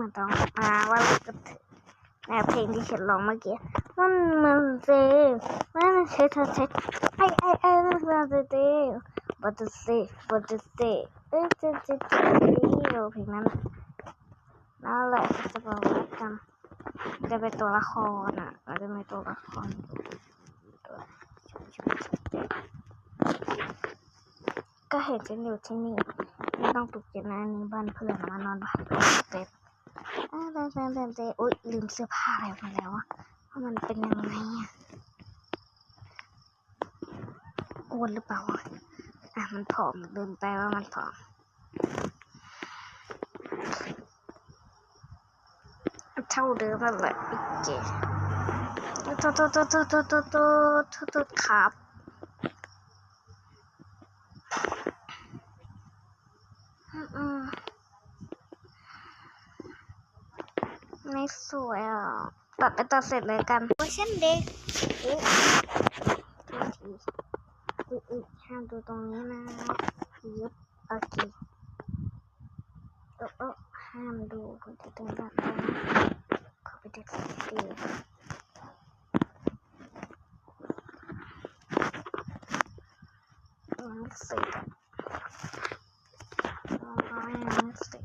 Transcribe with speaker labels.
Speaker 1: มันต้องว่ากับเพลงที่ฉันร้องเมื่อกี้มันเซมันเช็ดไอ้มันเซบัตเซเพลงนั้นนั่นแหละจะบอกว่ากันจะเป็นตัวละครเราจะมีตัวละครก็เห็นฉันอยู่ที่นี่ไม่ต้องปลุกฉันนะนี่บ้านเพื่อนมานอนบ้านเต็มอุ๊ยลืมเสื้อผ้าอะไรไปแล้วว่ามันเป็นยังไงอ้วนหรือเปล่ามันผอมลืมไปว่ามันผอมเท่าเดิมนั่นแหละโอเคโทษครับไม่สวยตัดไปตัดเสร็จเลยกันเวอร์ชันเด็กห้ามดูตรงนี้นะยึดโอเคห้ามดูคนที่ตึงแบบนี้ขอไปเด็กสักทียังไม่เสร็จ